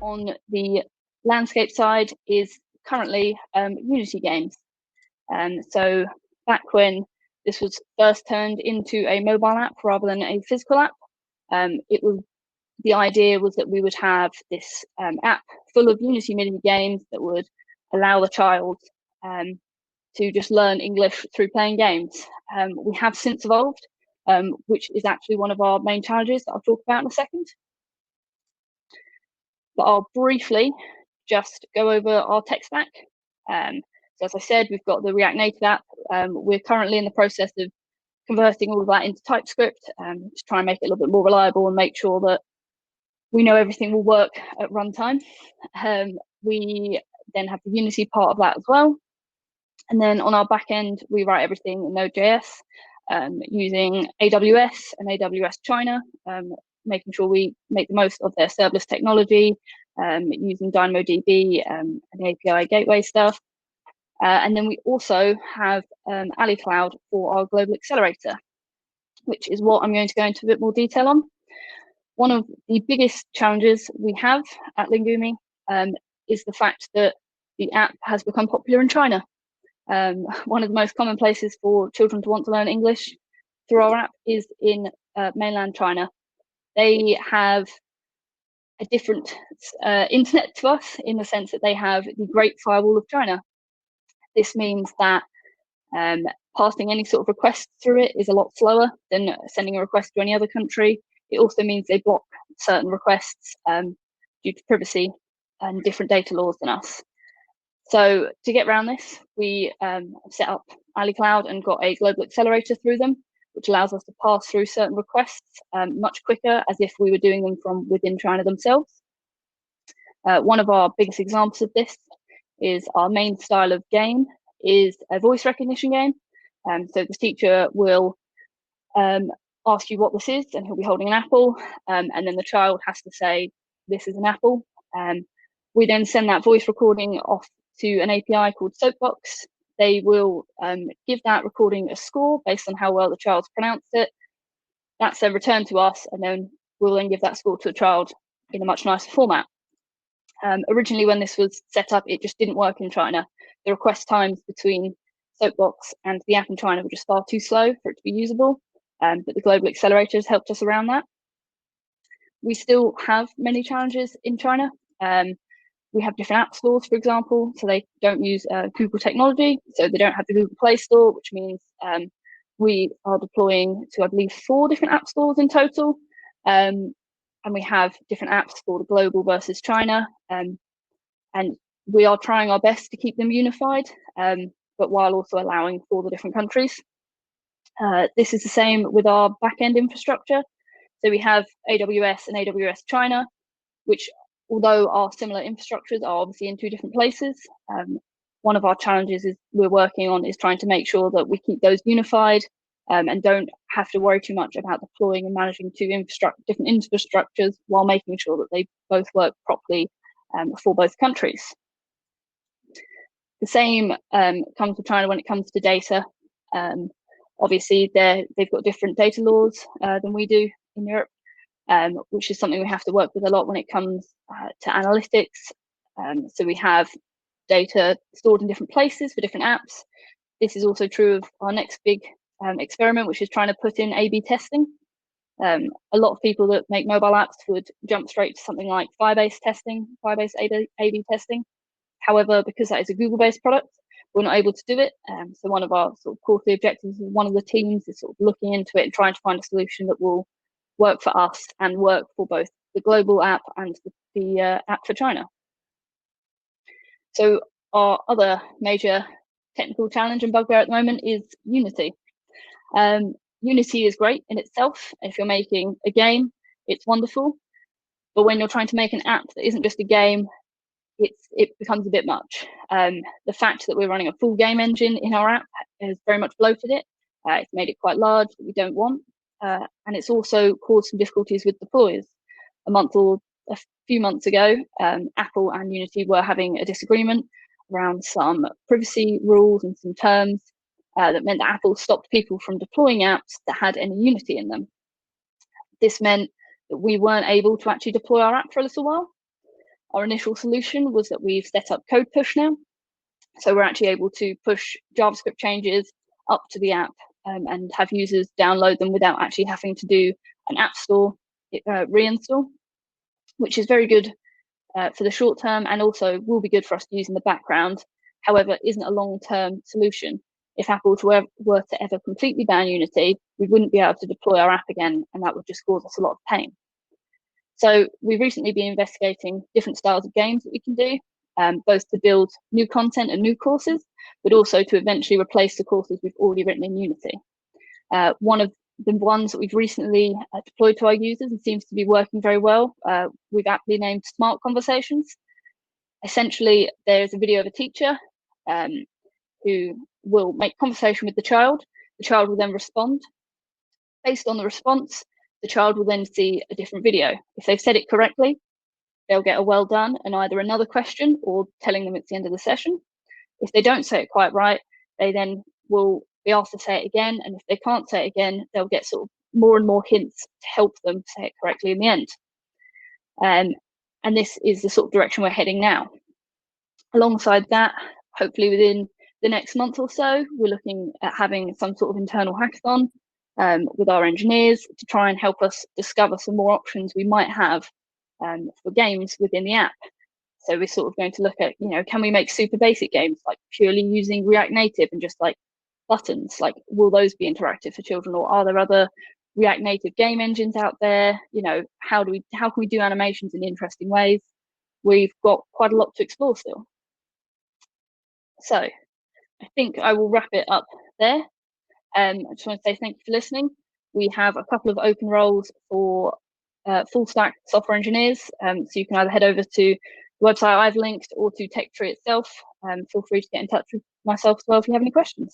on the landscape side is currently Unity games. So back when this was first turned into a mobile app rather than a physical app, the idea was that we would have this app full of Unity mini games that would allow the child to just learn English through playing games. We have since evolved, which is actually one of our main challenges that I'll talk about in a second. But I'll briefly just go over our tech stack. So as I said, we've got the React Native app. We're currently in the process of converting all of that into TypeScript to try and make it a little bit more reliable and make sure that we know everything will work at runtime. We then have the Unity part of that as well. And then on our back end, we write everything in Node.js using AWS and AWS China, making sure we make the most of their serverless technology, using DynamoDB and API gateway stuff. And then we also have LocalGlobe for our global accelerator, which is what I'm going to go into a bit more detail on. One of the biggest challenges we have at Lingumi is the fact that the app has become popular in China. One of the most common places for children to want to learn English through our app is in mainland China. They have a different internet to us in the sense that they have the Great Firewall of China. This means that passing any sort of request through it is a lot slower than sending a request to any other country. It also means they block certain requests due to privacy and different data laws than us. So to get around this, we set up LocalGlobe and got a global accelerator through them, which allows us to pass through certain requests much quicker, as if we were doing them from within China themselves. One of our biggest examples of this is our main style of game is a voice recognition game. So the teacher will ask you what this is, and he'll be holding an apple, and then the child has to say, this is an apple. We then send that voice recording off to an API called Soapbox. They will give that recording a score based on how well the child's pronounced it. That's then returned to us, and then we'll then give that score to the child in a much nicer format. Originally, when this was set up, it just didn't work in China. The request times between Soapbox and the app in China were just far too slow for it to be usable, but the global accelerator has helped us around that. We still have many challenges in China. We have different app stores, for example, so they don't use Google technology, so they don't have the Google Play Store, which means we are deploying to, I believe, 4 different app stores in total. And we have different apps for the global versus China. And we are trying our best to keep them unified, but while also allowing for the different countries. This is the same with our backend infrastructure. So we have AWS and AWS China, which, although are similar infrastructures, are obviously in 2 different places. One of our challenges we're working on is trying to make sure that we keep those unified and don't have to worry too much about deploying and managing 2 different infrastructures while making sure that they both work properly for both countries. The same comes with China when it comes to data. Obviously, they've got different data laws than we do in Europe, which is something we have to work with a lot when it comes to analytics. So we have data stored in different places for different apps. This is also true of our next big experiment, which is trying to put in A/B testing. A lot of people that make mobile apps would jump straight to something like Firebase testing, Firebase A/B testing. However, because that is a Google-based product, we're not able to do it. So one of our sort of quarterly objectives of one of the teams is sort of looking into it and trying to find a solution that will work for us and work for both the global app and the app for China. So our other major technical challenge and bugbear at the moment is Unity. Unity is great in itself. If you're making a game, it's wonderful. But when you're trying to make an app that isn't just a game, it becomes a bit much. The fact that we're running a full game engine in our app has very much bloated it. It's made it quite large that we don't want. And it's also caused some difficulties with deploys. A few months ago, Apple and Unity were having a disagreement around some privacy rules and some terms that meant that Apple stopped people from deploying apps that had any Unity in them. This meant that we weren't able to actually deploy our app for a little while. our initial solution was that we've set up code push now. So we're actually able to push JavaScript changes up to the app and have users download them without actually having to do an app store reinstall, which is very good for the short term, and also will be good for us to use in the background. However, isn't a long-term solution. If Apple were to ever completely ban Unity, we wouldn't be able to deploy our app again, and that would just cause us a lot of pain. So we've recently been investigating different styles of games that we can do, both to build new content and new courses, but also to eventually replace the courses we've already written in Unity. One of the ones that we've recently deployed to our users and seems to be working very well, we've aptly named Smart Conversations. Essentially, there's a video of a teacher who will make conversation with the child. The child will then respond. Based on the response, the child will then see a different video. If they've said it correctly, they'll get a well done and either another question or telling them it's the end of the session. If they don't say it quite right, they then will be asked to say it again. And if they can't say it again, they'll get sort of more and more hints to help them say it correctly in the end. And this is the sort of direction we're heading now. Alongside that, hopefully within the next month or so, we're looking at having some sort of internal hackathon with our engineers to try and help us discover some more options we might have for games within the app. So we're sort of going to look at, can we make super basic games, like purely using React Native and just like buttons? Like, will those be interactive for children, or are there other React Native game engines out there? How can we do animations in interesting ways? We've got quite a lot to explore still. So I think I will wrap it up there. I just want to say thank you for listening. We have a couple of open roles for full stack software engineers. So you can either head over to the website I've linked or to TechTree itself. Feel free to get in touch with myself as well if you have any questions.